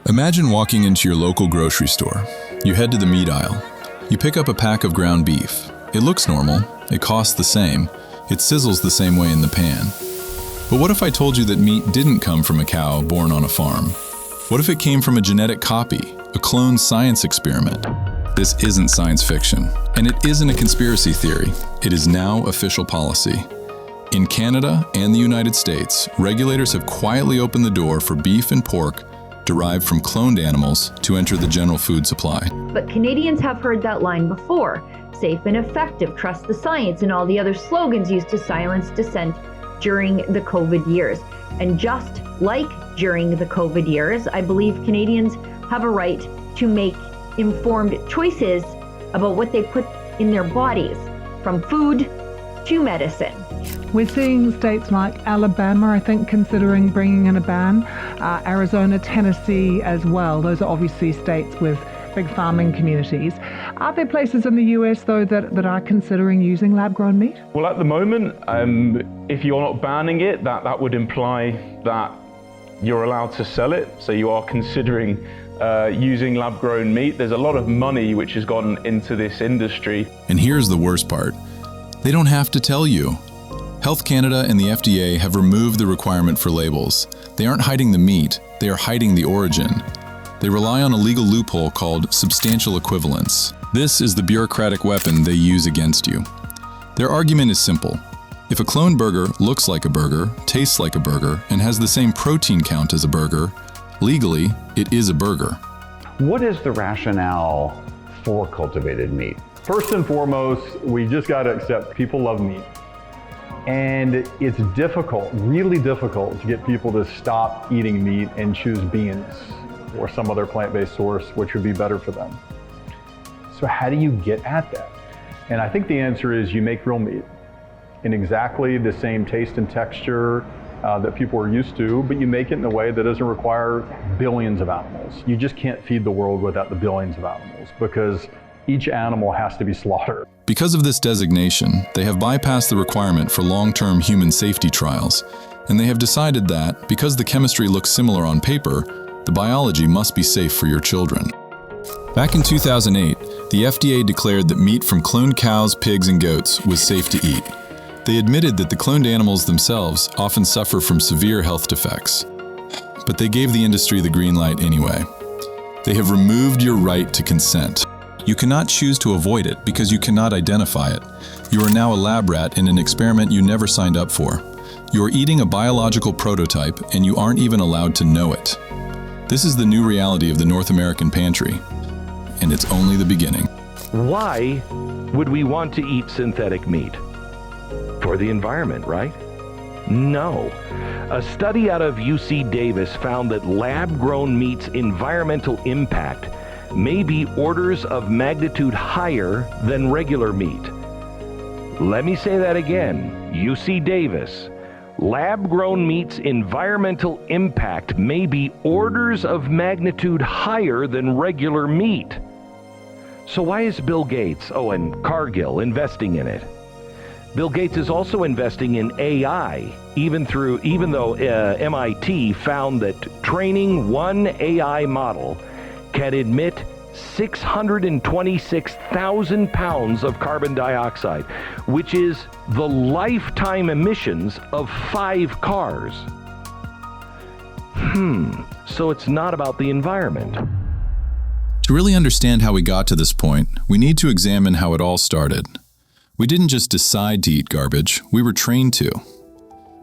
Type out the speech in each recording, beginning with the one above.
Imagine walking into your local grocery store. You head to the meat aisle. You pick up a pack of ground beef. It looks normal, it costs the same, it sizzles the same way in the pan. But what if I told you that meat didn't come from a cow born on a farm? What if it came from a genetic copy, a clone science experiment? This isn't science fiction, and it isn't a conspiracy theory. It is now official policy. In Canada and the United States, regulators have quietly opened the door for beef and pork derived from cloned animals to enter the general food supply. But Canadians have heard that line before. Safe and effective, trust the science, and all the other slogans used to silence dissent during the COVID years. And just like during the COVID years, I believe Canadians have a right to make informed choices about what they put in their bodies, from food to medicine. We're seeing states like Alabama, I think, considering bringing in a ban, Arizona, Tennessee as well. Those are obviously states with big farming communities. Are there places in the US, though, that are considering using lab-grown meat? Well, at the moment, if you're not banning it, that would imply that you're allowed to sell it. So you are considering using lab-grown meat. There's a lot of money which has gone into this industry. And here's the worst part. They don't have to tell you. Health Canada and the FDA have removed the requirement for labels. They aren't hiding the meat, they are hiding the origin. They rely on a legal loophole called substantial equivalence. This is the bureaucratic weapon they use against you. Their argument is simple. If a cloned burger looks like a burger, tastes like a burger, and has the same protein count as a burger, legally, it is a burger. What is the rationale for cultivated meat? First and foremost, we just got to accept people love meat. And it's difficult, really difficult, to get people to stop eating meat and choose beans or some other plant-based source which would be better for them. So how do you get at that? And I think the answer is you make real meat in exactly the same taste and texture that people are used to, but you make it in a way that doesn't require billions of animals. You just can't feed the world without the billions of animals, because each animal has to be slaughtered. Because of this designation, they have bypassed the requirement for long-term human safety trials, and they have decided that, because the chemistry looks similar on paper, the biology must be safe for your children. Back in 2008, the FDA declared that meat from cloned cows, pigs, and goats was safe to eat. They admitted that the cloned animals themselves often suffer from severe health defects. But they gave the industry the green light anyway. They have removed your right to consent. You cannot choose to avoid it because you cannot identify it. You are now a lab rat in an experiment you never signed up for. You are eating a biological prototype and you aren't even allowed to know it. This is the new reality of the North American pantry, and it's only the beginning. Why would we want to eat synthetic meat? For the environment, right? No. A study out of UC Davis found that lab-grown meat's environmental impact may be orders of magnitude higher than regular meat. Let me say that again. UC Davis. Lab-grown meat's environmental impact may be orders of magnitude higher than regular meat. So why is Bill Gates, and Cargill investing in it? Bill Gates is also investing in AI, even though MIT found that training one AI model can emit 626,000 pounds of carbon dioxide, which is the lifetime emissions of 5 cars. So it's not about the environment. To really understand how we got to this point, we need to examine how it all started. We didn't just decide to eat garbage, we were trained to.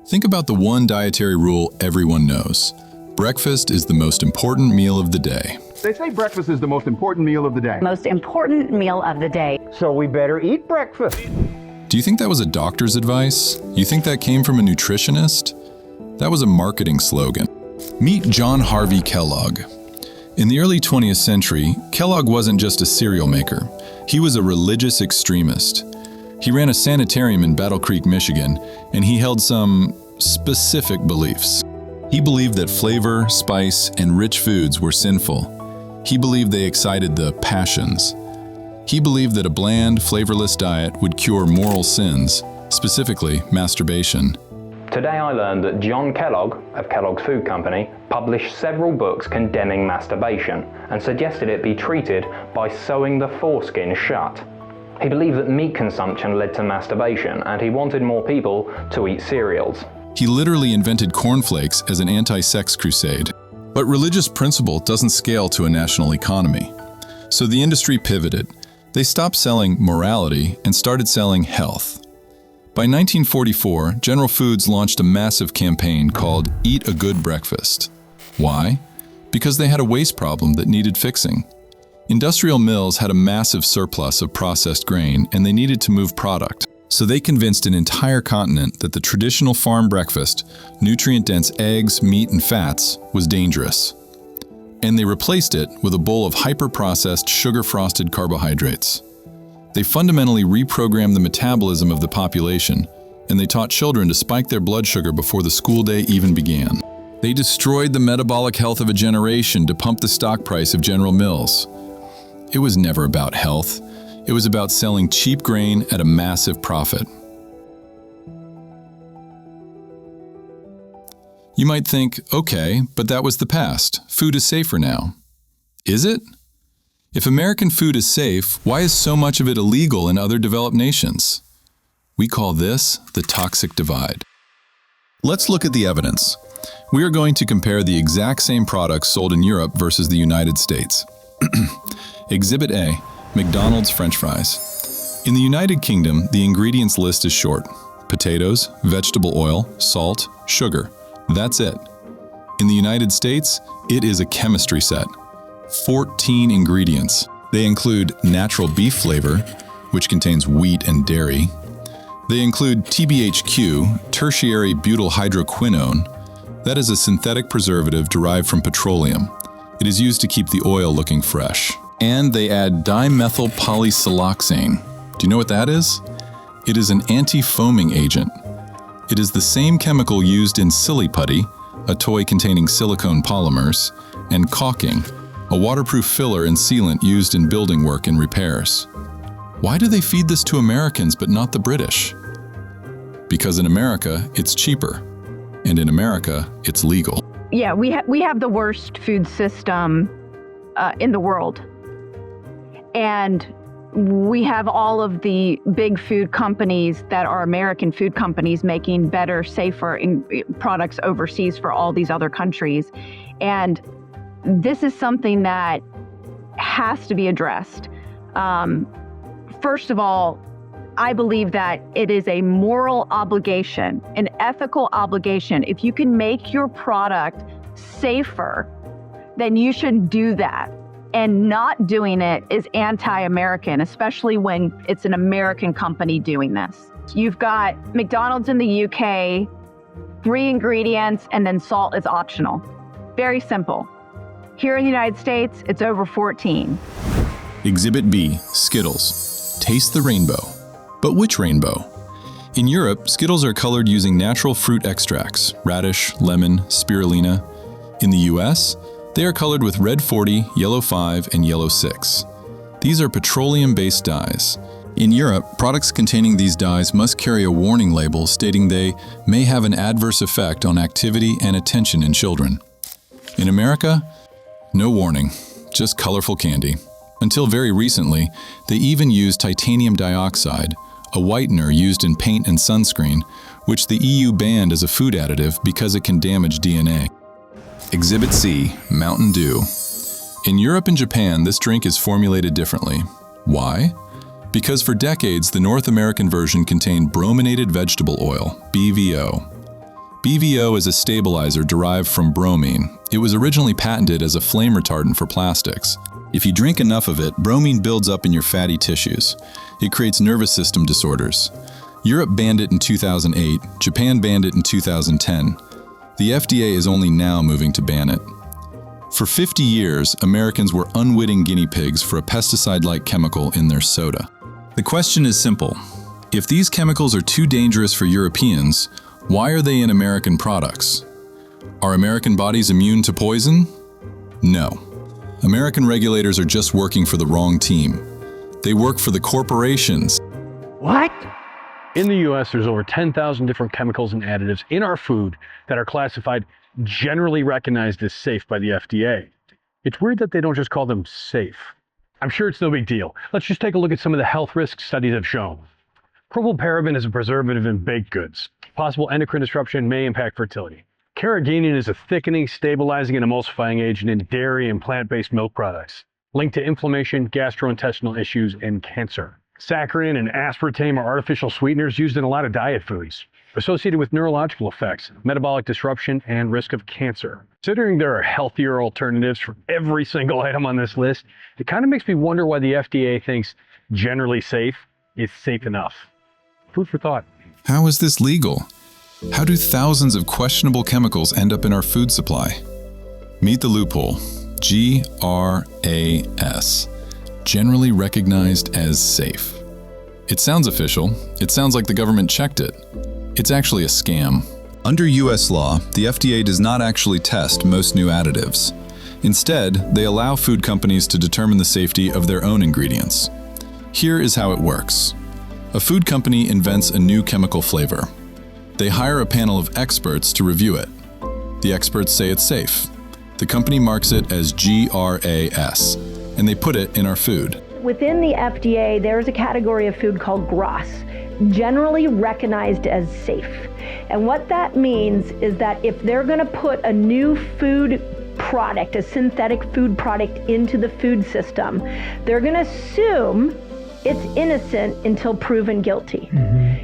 Think about the one dietary rule everyone knows. Breakfast is the most important meal of the day. They say breakfast is the most important meal of the day. Most important meal of the day. So we better eat breakfast. Do you think that was a doctor's advice? You think that came from a nutritionist? That was a marketing slogan. Meet John Harvey Kellogg. In the early 20th century, Kellogg wasn't just a cereal maker. He was a religious extremist. He ran a sanitarium in Battle Creek, Michigan, and he held some specific beliefs. He believed that flavor, spice, and rich foods were sinful. He believed they excited the passions. He believed that a bland, flavorless diet would cure moral sins, specifically masturbation. Today I learned that John Kellogg, of Kellogg's Food Company, published several books condemning masturbation and suggested it be treated by sewing the foreskin shut. He believed that meat consumption led to masturbation, and he wanted more people to eat cereals. He literally invented cornflakes as an anti-sex crusade. But religious principle doesn't scale to a national economy. So the industry pivoted. They stopped selling morality and started selling health. By 1944, General Foods launched a massive campaign called Eat a Good Breakfast. Why? Because they had a waste problem that needed fixing. Industrial mills had a massive surplus of processed grain, and they needed to move product. So they convinced an entire continent that the traditional farm breakfast, nutrient-dense eggs, meat, and fats, was dangerous. And they replaced it with a bowl of hyper-processed, sugar-frosted carbohydrates. They fundamentally reprogrammed the metabolism of the population, and they taught children to spike their blood sugar before the school day even began. They destroyed the metabolic health of a generation to pump the stock price of General Mills. It was never about health. It was about selling cheap grain at a massive profit. You might think, okay, but that was the past. Food is safer now. Is it? If American food is safe, why is so much of it illegal in other developed nations? We call this the toxic divide. Let's look at the evidence. We are going to compare the exact same products sold in Europe versus the United States. Exhibit A, McDonald's French fries. In the United Kingdom, the ingredients list is short. Potatoes, vegetable oil, salt, sugar. That's it. In the United States, it is a chemistry set. 14 ingredients. They include natural beef flavor, which contains wheat and dairy. They include TBHQ, tertiary butyl hydroquinone. That is a synthetic preservative derived from petroleum. It is used to keep the oil looking fresh. And they add dimethyl polysiloxane. Do you know what that is? It is an anti-foaming agent. It is the same chemical used in silly putty, a toy containing silicone polymers, and caulking, a waterproof filler and sealant used in building work and repairs. Why do they feed this to Americans but not the British? Because in America, it's cheaper. And in America, it's legal. Yeah, we have the worst food system in the world. And we have all of the big food companies that are American food companies making better, safer products overseas for all these other countries. And this is something that has to be addressed. First of all, I believe that it is a moral obligation, an ethical obligation. If you can make your product safer, then you should do that. And not doing it is anti-American, especially when it's an American company doing this. You've got McDonald's in the UK, 3 ingredients, and then salt is optional. Very simple. Here in the United States, it's over 14. Exhibit B, Skittles. Taste the rainbow. But which rainbow? In Europe, Skittles are colored using natural fruit extracts, radish, lemon, spirulina. In the US, they are colored with red 40, yellow 5, and yellow 6. These are petroleum-based dyes. In Europe, products containing these dyes must carry a warning label stating they may have an adverse effect on activity and attention in children. In America, no warning, just colorful candy. Until very recently, they even used titanium dioxide, a whitener used in paint and sunscreen, which the EU banned as a food additive because it can damage DNA. Exhibit C, Mountain Dew. In Europe and Japan, this drink is formulated differently. Why? Because for decades, the North American version contained brominated vegetable oil, BVO. BVO is a stabilizer derived from bromine. It was originally patented as a flame retardant for plastics. If you drink enough of it, bromine builds up in your fatty tissues. It creates nervous system disorders. Europe banned it in 2008, Japan banned it in 2010. The FDA is only now moving to ban it. For 50 years, Americans were unwitting guinea pigs for a pesticide-like chemical in their soda. The question is simple. If these chemicals are too dangerous for Europeans, why are they in American products? Are American bodies immune to poison? No. American regulators are just working for the wrong team. They work for the corporations. What? In the US, there's over 10,000 different chemicals and additives in our food that are classified generally recognized as safe by the FDA. It's weird that they don't just call them safe. I'm sure it's no big deal. Let's just take a look at some of the health risks studies have shown. Propylparaben is a preservative in baked goods. Possible endocrine disruption may impact fertility. Carrageenan is a thickening, stabilizing, and emulsifying agent in dairy and plant-based milk products, linked to inflammation, gastrointestinal issues, and cancer. Saccharin and aspartame are artificial sweeteners used in a lot of diet foods, associated with neurological effects, metabolic disruption, and risk of cancer. Considering there are healthier alternatives for every single item on this list, it kind of makes me wonder why the FDA thinks generally safe is safe enough. Food for thought. How is this legal? How do thousands of questionable chemicals end up in our food supply? Meet the loophole. GRAS. Generally recognized as safe. It sounds official. It sounds like the government checked it. It's actually a scam. Under US law, the FDA does not actually test most new additives. Instead, they allow food companies to determine the safety of their own ingredients. Here is how it works. A food company invents a new chemical flavor. They hire a panel of experts to review it. The experts say it's safe. The company marks it as GRAS, and they put it in our food. Within the FDA, there's a category of food called GRAS, generally recognized as safe. And what that means is that if they're going to put a new food product, a synthetic food product into the food system, they're going to assume it's innocent until proven guilty.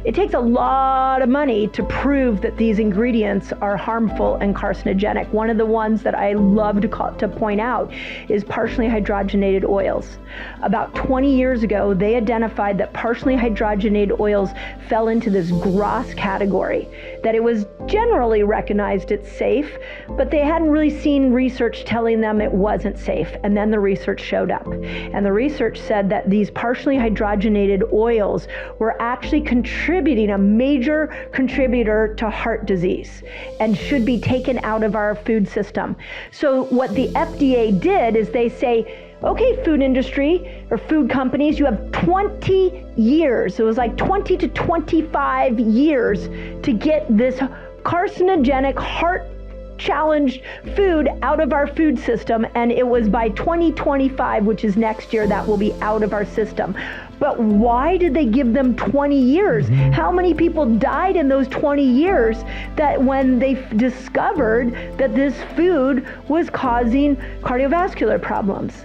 It takes a lot of money to prove that these ingredients are harmful and carcinogenic. One of the ones that I love to point out is partially hydrogenated oils. About 20 years ago, they identified that partially hydrogenated oils fell into this GRAS category, that it was generally recognized it's safe, but they hadn't really seen research telling them it wasn't safe. And then the research showed up. And the research said that these partially hydrogenated oils were actually contributing, a major contributor to heart disease, and should be taken out of our food system. So what the FDA did is they say, okay, food industry or food companies, you have 20 years. It was like 20 to 25 years to get this carcinogenic, heart-challenged food out of our food system. And it was by 2025, which is next year, that will be out of our system. But why did they give them 20 years? How many people died in those 20 years that when they discovered that this food was causing cardiovascular problems?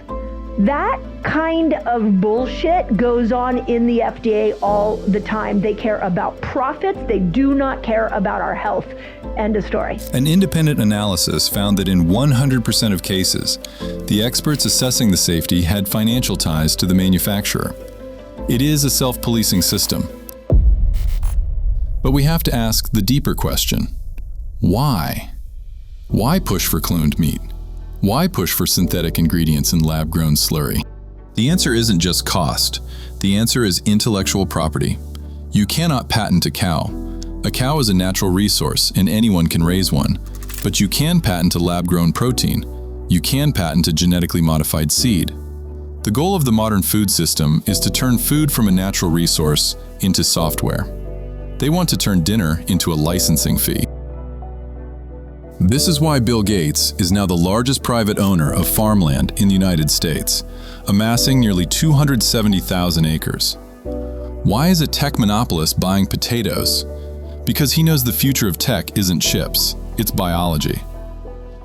That kind of bullshit goes on in the FDA all the time. They care about profits. They do not care about our health. End of story. An independent analysis found that in 100% of cases, the experts assessing the safety had financial ties to the manufacturer. It is a self-policing system. But we have to ask the deeper question. Why? Why push for cloned meat? Why push for synthetic ingredients in lab-grown slurry? The answer isn't just cost. The answer is intellectual property. You cannot patent a cow. A cow is a natural resource, and anyone can raise one. But you can patent a lab-grown protein. You can patent a genetically modified seed. The goal of the modern food system is to turn food from a natural resource into software. They want to turn dinner into a licensing fee. This is why Bill Gates is now the largest private owner of farmland in the United States, amassing nearly 270,000 acres. Why is a tech monopolist buying potatoes? Because he knows the future of tech isn't chips, it's biology.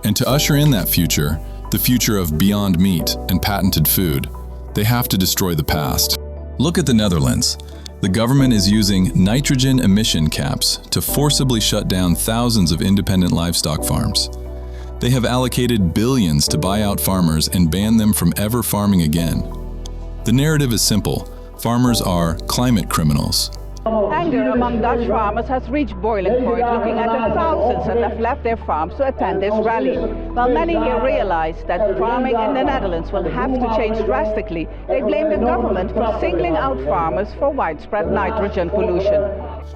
And to usher in that future, the future of Beyond Meat and patented food, they have to destroy the past. Look at the Netherlands. The government is using nitrogen emission caps to forcibly shut down thousands of independent livestock farms. They have allocated billions to buy out farmers and ban them from ever farming again. The narrative is simple. Farmers are climate criminals. Anger among Dutch farmers has reached boiling point, looking at the thousands that have left their farms to attend this rally. While many here realize that farming in the Netherlands will have to change drastically, they blame the government for singling out farmers for widespread nitrogen pollution.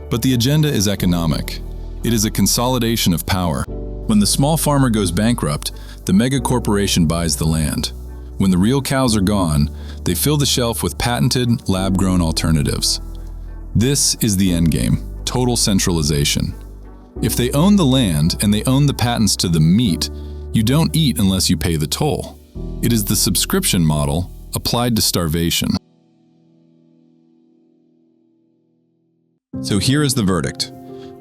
But the agenda is economic. It is a consolidation of power. When the small farmer goes bankrupt, the mega corporation buys the land. When the real cows are gone, they fill the shelf with patented, lab-grown alternatives. This is the endgame: total centralization. If they own the land and they own the patents to the meat, you don't eat unless you pay the toll. It is the subscription model applied to starvation. So here is the verdict.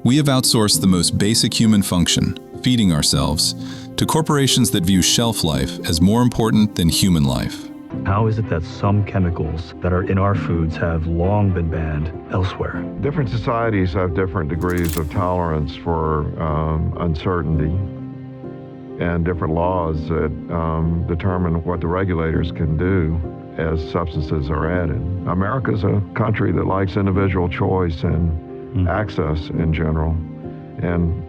We have outsourced the most basic human function, feeding ourselves, to corporations that view shelf life as more important than human life. How is it that some chemicals that are in our foods have long been banned elsewhere? Different societies have different degrees of tolerance for uncertainty and different laws that determine what the regulators can do as substances are added. America's a country that likes individual choice and access in general. And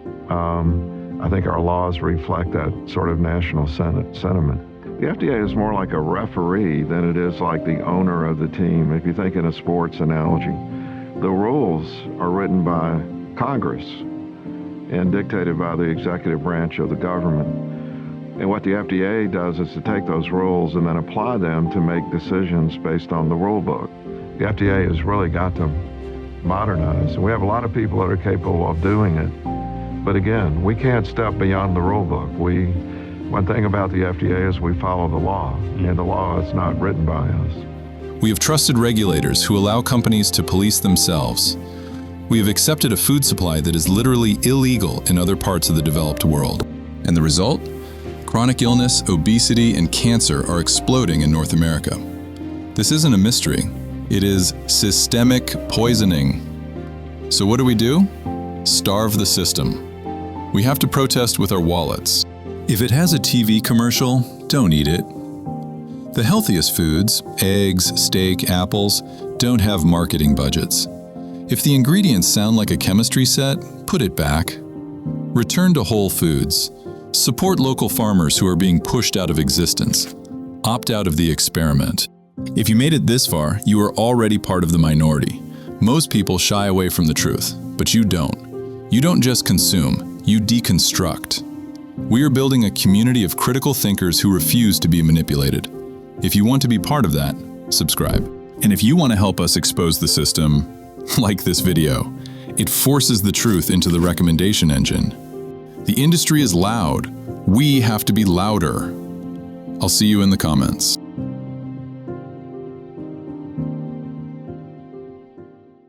I think our laws reflect that sort of national sentiment. The FDA is more like a referee than it is like the owner of the team. If you think in a sports analogy, the rules are written by Congress and dictated by the executive branch of the government. And what the FDA does is to take those rules and then apply them to make decisions based on the rule book. The FDA has really got to modernize. And we have a lot of people that are capable of doing it. But again, we can't step beyond the rule book. One thing about the FDA is we follow the law, and the law is not written by us. We have trusted regulators who allow companies to police themselves. We have accepted a food supply that is literally illegal in other parts of the developed world. And the result? Chronic illness, obesity, and cancer are exploding in North America. This isn't a mystery. It is systemic poisoning. So what do? Starve the system. We have to protest with our wallets. If it has a TV commercial, don't eat it. The healthiest foods, eggs, steak, apples, don't have marketing budgets. If the ingredients sound like a chemistry set, put it back. Return to whole foods. Support local farmers who are being pushed out of existence. Opt out of the experiment. If you made it this far, you are already part of the minority. Most people shy away from the truth, but you don't. You don't just consume, you deconstruct. We are building a community of critical thinkers who refuse to be manipulated. If you want to be part of that, subscribe. And if you want to help us expose the system, like this video, it forces the truth into the recommendation engine. The industry is loud. We have to be louder. I'll see you in the comments.